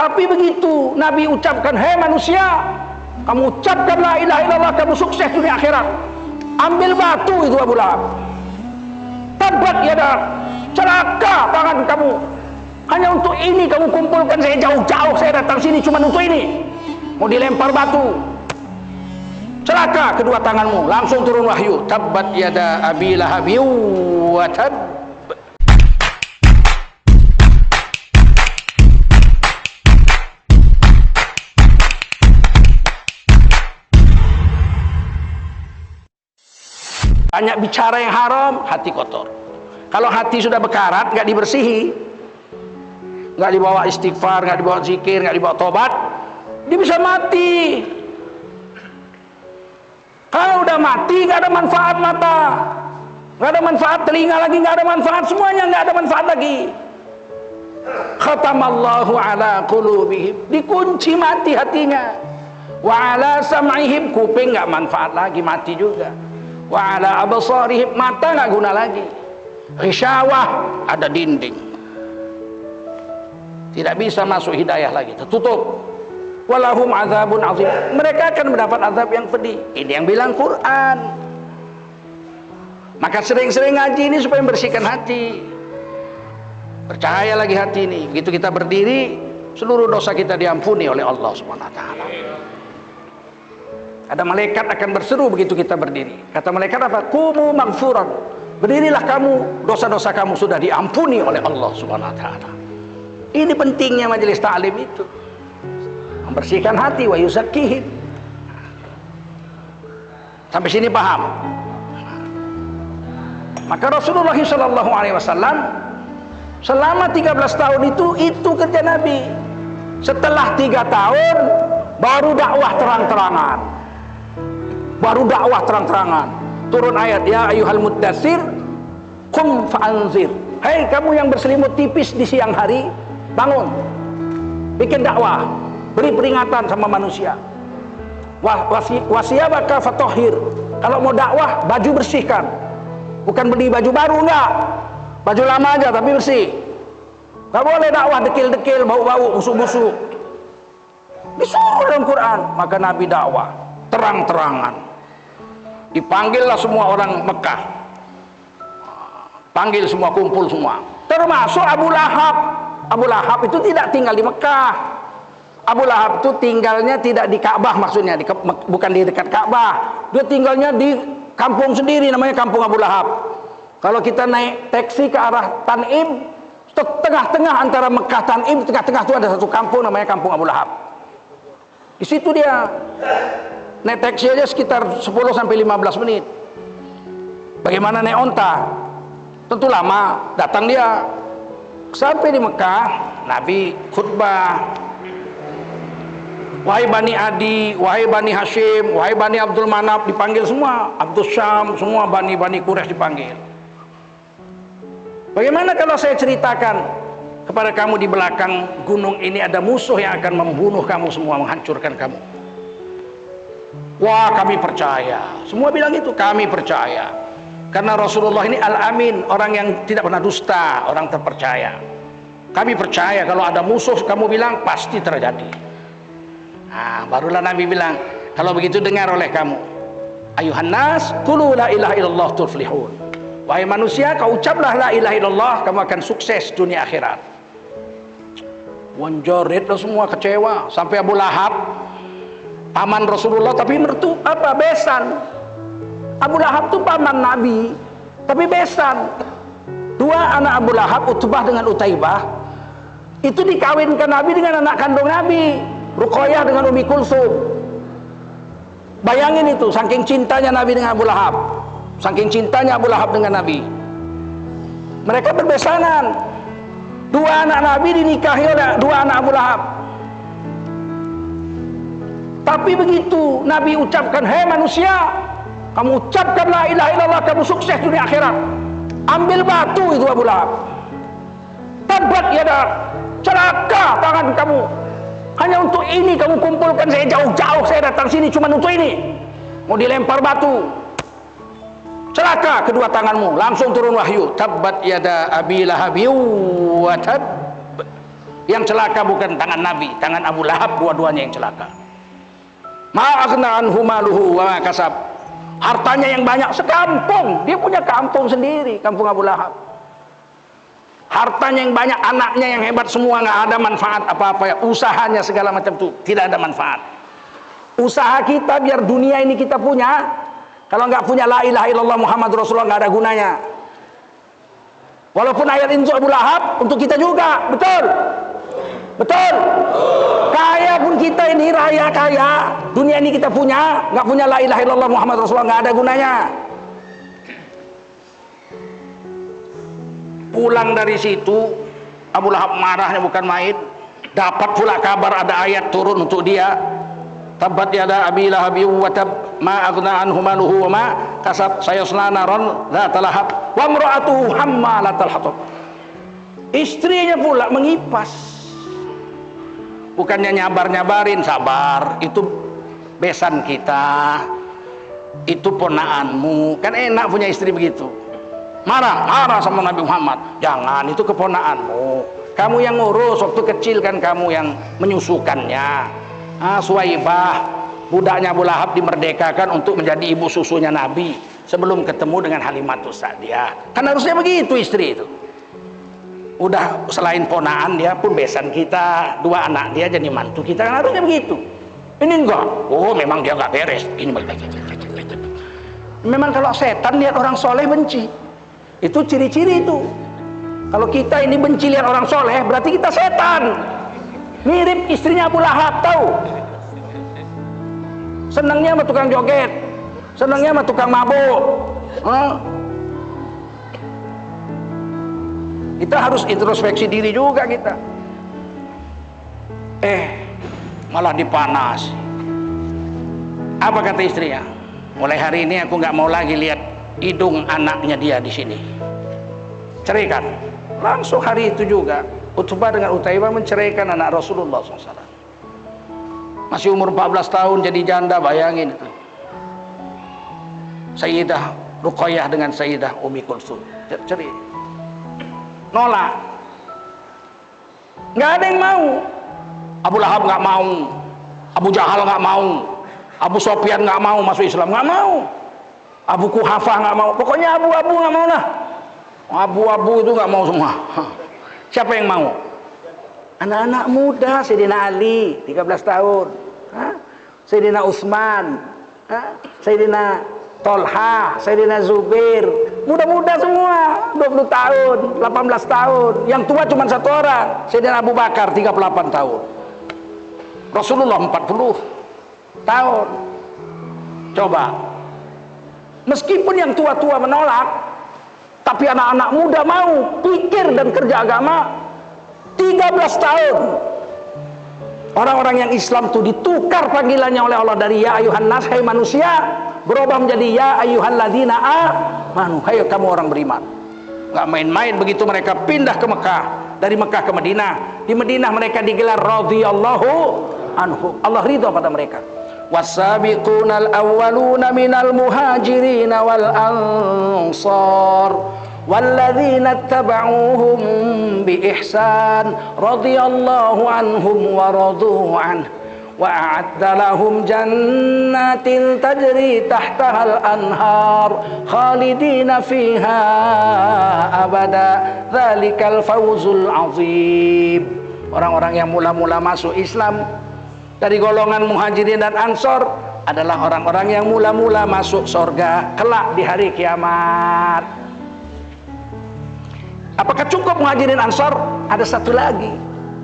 Tapi begitu Nabi ucapkan, hei manusia, kamu ucapkan la ilaha illallah, kamu sukses dunia akhirat. Ambil batu itu Abu Lahab. Tabat yada, celaka tangan kamu. Hanya untuk ini kamu kumpulkan saya jauh-jauh, saya datang sini cuma untuk ini. Mau dilempar batu. Celaka kedua tanganmu. Langsung turun wahyu. Tabat yada Abi Lahab wa tab. Banyak bicara yang haram, hati kotor. Kalau hati sudah bekarat, nggak dibersihi, nggak dibawa istighfar, nggak dibawa zikir, nggak dibawa tobat, dia bisa mati. Kalau udah mati, nggak ada manfaat mata, nggak ada manfaat telinga lagi, nggak ada manfaat semuanya, nggak ada manfaat lagi. Khatamallahu ala qulubihim, dikunci mati hatinya. Wa ala sam'ihim, kuping nggak manfaat lagi, mati juga. Wa ala absarihim, mata nggak guna lagi. Risyawah, ada dinding, tidak bisa masuk hidayah lagi, tertutup. Walahum azabun azim, mereka akan mendapat azab yang pedih. Ini yang bilang Quran. Maka sering-sering ngaji ini supaya membersihkan hati. Percaya lagi hati ini, begitu kita berdiri, seluruh dosa kita diampuni oleh Allah Subhanahu wa taala. Ada malaikat akan berseru begitu kita berdiri. Kata malaikat apa? Qumu maghfuran. Berdirilah kamu, dosa-dosa kamu sudah diampuni oleh Allah Subhanahu wa taala. Ini pentingnya majelis ta'lim itu. Membersihkan hati, wa yuzakkihim. Sampai sini paham? Maka Rasulullah SAW selama 13 tahun itu kerja Nabi. Setelah 3 tahun baru dakwah terang-terangan. Baru dakwah terang-terangan. Turun ayat, ya ayyuhal muddatsir qum fa'anzir. Hei kamu yang berselimut tipis di siang hari, bangun. Bikin dakwah, beri peringatan sama manusia. Wasiyabaka fatahhir. Kalau mau dakwah, baju bersihkan. Bukan beli baju baru, enggak. Baju lama aja tapi bersih. Enggak boleh dakwah dekil-dekil, bau-bau, busuk-busuk. Disuruh dalam Quran. Maka Nabi dakwah terang-terangan. Dipanggillah semua orang Mekah, panggil semua, kumpul semua, termasuk Abu Lahab. Abu Lahab itu tidak tinggal di Mekah. Abu Lahab itu tinggalnya tidak di Ka'bah, maksudnya bukan di dekat Ka'bah. Dia tinggalnya di kampung sendiri, namanya kampung Abu Lahab. Kalau kita naik taksi ke arah Tanim, tengah-tengah antara Mekah Tanim, tengah-tengah itu ada satu kampung namanya kampung Abu Lahab. Di situ dia. Naik taksi aja sekitar 10-15 menit. Bagaimana naik onta? Tentu lama. Datang dia. Sampai di Mekah, Nabi khutbah. Wahai Bani Adi, wahai Bani Hashim, wahai Bani Abdul Manaf, dipanggil semua. Abdul Syam, semua Bani Quraisy dipanggil. Bagaimana kalau saya ceritakan kepada kamu di belakang gunung ini ada musuh yang akan membunuh kamu semua, menghancurkan kamu? Wah, kami percaya. Semua bilang itu, kami percaya. Karena Rasulullah ini al-amin, orang yang tidak pernah dusta, orang terpercaya. Kami percaya kalau ada musuh, kamu bilang pasti terjadi. Nah, barulah Nabi bilang, kalau begitu dengar oleh kamu. Ayuhan nas, qulu la ilaha illallah tuflihun. Wahai manusia, kau ucaplah la ilaha illallah, kamu akan sukses dunia akhirat. Wanjoritlah semua kecewa. Sampai Abu Lahab, paman Rasulullah tapi besan. Abu Lahab itu paman Nabi tapi besan. Dua anak Abu Lahab, Utbah dengan Utaibah, itu dikawinkan Nabi dengan anak kandung Nabi, Ruqayyah dengan Ummi Kulsum. Bayangin itu, saking cintanya Nabi dengan Abu Lahab, saking cintanya Abu Lahab dengan Nabi. Mereka berbesanan. Dua anak Nabi dinikahi oleh dua anak Abu Lahab. Tapi begitu Nabi ucapkan, hei manusia, kamu ucapkan la ilaha illallah, kamu sukses dunia akhirat. Ambil batu itu Abu Lahab. Tabat yada, celaka tangan kamu. Hanya untuk ini kamu kumpulkan saya jauh-jauh, saya datang sini cuma untuk ini. Mau dilempar batu. Celaka kedua tanganmu. Langsung turun wahyu. Tabat yada Abi Lahab wa tab. Yang celaka bukan tangan Nabi, tangan Abu Lahab, dua-duanya yang celaka. Ma aghna anhu maluhu wa ma kasab. Hartanya yang banyak sekampung, dia punya kampung sendiri, kampung Abu Lahab. Hartanya yang banyak, anaknya yang hebat semua, nggak ada manfaat apa-apa ya. Usahanya segala macam tuh tidak ada manfaat. Usaha kita biar dunia ini kita punya, kalau nggak punya la ilaha illallah Muhammad Rasulullah nggak ada gunanya. Walaupun ayat ini untuk Abu Lahab, untuk kita juga, betul? Betul? Kaya pun kita ini, raya kaya, dunia ini kita punya, nggak punya la ilaha illallah Muhammad Rasulullah nggak ada gunanya. Pulang dari situ, Abu Lahab marahnya bukan main. Dapat pula kabar ada ayat turun untuk dia. Tabbat yada abi lahabi wa tab ma aghna anhu maluhu wa ma kasab sayasla naron dzata lahab wa imra'atuhu hammalatal hatab. Istrinya pula mengipas. Bukannya nyabar-nyabarin, sabar, itu besan kita, itu ponaanmu. Kan enak punya istri begitu. Marah sama Nabi Muhammad. Jangan, itu keponaanmu. Kamu yang ngurus, waktu kecil kan kamu yang menyusukannya. Suwaibah, budaknya Abu Lahab dimerdekakan untuk menjadi ibu susunya Nabi sebelum ketemu dengan Halimatus Sa'diyah. Kan harusnya begitu istri itu. Udah selain ponaan dia pun besan kita, dua anak dia jadi mantu kita, kan harusnya begitu. Ini enggak. Oh, memang dia enggak beres. Ini memang kalau setan lihat orang soleh benci. Itu ciri-ciri itu. Kalau kita ini benci lihat orang soleh, berarti kita setan. Mirip istrinya Abu Lahab, tahu? Senangnya sama tukang joget, senangnya sama tukang mabuk. Kita harus introspeksi diri juga kita. Malah dipanas. Apa kata istrinya? Mulai hari ini aku nggak mau lagi lihat hidung anaknya dia di sini. Ceraikan. Langsung hari itu juga Utbah dengan Utaibah menceraikan anak Rasulullah SAW. Masih umur 14 tahun jadi janda, bayangin itu. Sayyidah Ruqayyah dengan Sayyidah Ummi Kulsum cerai. Nolak. Nggak ada yang mau. Abu Lahab nggak mau, Abu Jahal nggak mau, Abu Sofyan nggak mau masuk Islam, nggak mau. Abu Kuhafah nggak mau. Pokoknya abu-abu nggak mau lah. Abu-abu itu nggak mau semua. Siapa yang mau? Anak-anak muda, Sayyidina Ali 13 tahun, Sayyidina Utsman, Sayyidina Tolha, Sayyidina Zubair, muda-muda semua, 20 tahun, 18 tahun. Yang tua cuma satu orang, Sayyidina Abu Bakar 38 tahun. Rasulullah 40 tahun. Coba, meskipun yang tua-tua menolak, tapi anak-anak muda mau pikir dan kerja agama. 13 tahun orang-orang yang Islam itu ditukar panggilannya oleh Allah dari ya ayuhan nas, hai manusia, berubah menjadi ya ayyuhalladzina amanu, hai kamu orang beriman. Nggak main-main begitu mereka pindah ke Mekah, dari Mekah ke Madinah. Di Madinah mereka digelar radhiyallahu anhu, Allah ridha pada mereka. Wasabiqunal awwaluna minal muhajirin wal ansar walladzina tabauhum bi ihsan radhiyallahu anhum wa radu anhu wa a'adda lahum jannatin tajri tahtaha al-anhar khalidina fiha abada dzalikal fawzul azim. Orang-orang yang mula-mula masuk Islam dari golongan muhajirin dan ansor adalah orang-orang yang mula-mula masuk surga kelak di hari kiamat. Apakah cukup muhajirin ansor? Ada satu lagi,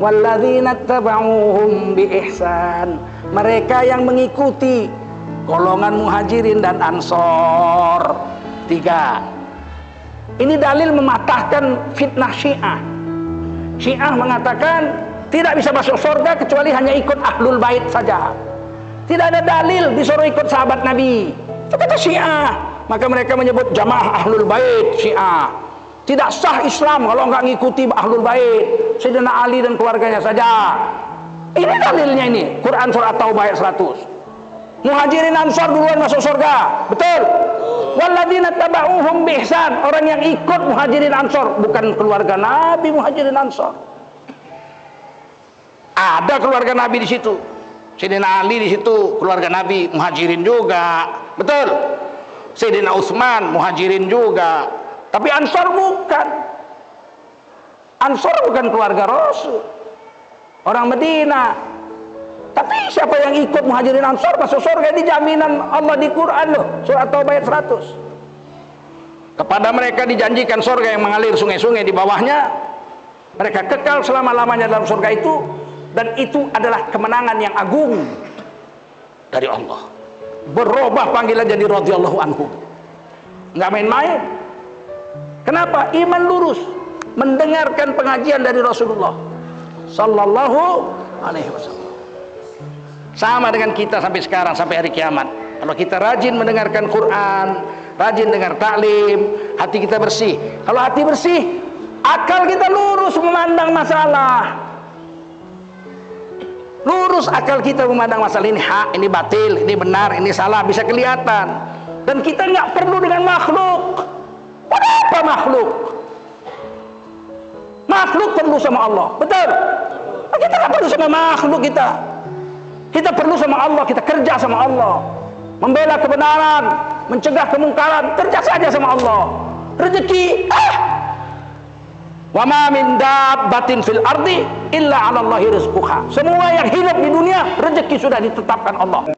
walladzina tabauhum bi ihsan, mereka yang mengikuti golongan muhajirin dan ansor. 3. Ini dalil mematahkan fitnah Syiah. Syiah mengatakan tidak bisa masuk surga kecuali hanya ikut ahlul bait saja. Tidak ada dalil disuruh ikut sahabat Nabi. Itu kata Syiah. Maka mereka menyebut jamaah ahlul bait Syiah. Tidak sah Islam kalau nggak ngikuti ahlul bait, Sayyidina Ali dan keluarganya saja. Ini dalilnya ini, Quran surah At-Taubah ayat 100. Muhajirin ansar duluan masuk surga, betul? Walladzina tabauhum bi ihsan, orang yang ikut muhajirin ansar, bukan keluarga Nabi muhajirin ansar. Ada keluarga Nabi di situ. Sayyidina Ali di situ keluarga Nabi, muhajirin juga. Betul. Sayyidina Utsman muhajirin juga. Tapi Ansor bukan. Ansor bukan keluarga Rasul. Orang Medina. Tapi siapa yang ikut muhajirin Ansor masuk surga, di jaminan Allah di Quran loh. Surat Taubah ayat 100. Kepada mereka dijanjikan surga yang mengalir sungai-sungai di bawahnya. Mereka kekal selama-lamanya dalam surga itu. Dan itu adalah kemenangan yang agung dari Allah. Berubah panggilan jadi radhiyallahu anhu. Nggak main-main. Kenapa? Iman lurus. Mendengarkan pengajian dari Rasulullah sallallahu alaihi wasallam. Sama dengan kita sampai sekarang, sampai hari kiamat. Kalau kita rajin mendengarkan Quran, rajin dengar taklim, hati kita bersih. Kalau hati bersih, akal kita lurus memandang masalah. Lurus akal kita memandang masalah, ini hak, ini batil, ini benar, ini salah, bisa kelihatan. Dan kita nggak perlu dengan makhluk. Kenapa makhluk? Makhluk perlu sama Allah, betul? Kita nggak perlu sama makhluk kita. Kita perlu sama Allah, kita kerja sama Allah, membela kebenaran, mencegah kemungkaran, kerja saja sama Allah. Rezeki, wa ma min dabbatin fil ardi illa 'ala Allahi rizquha. Semua yang hidup di dunia rezeki sudah ditetapkan Allah.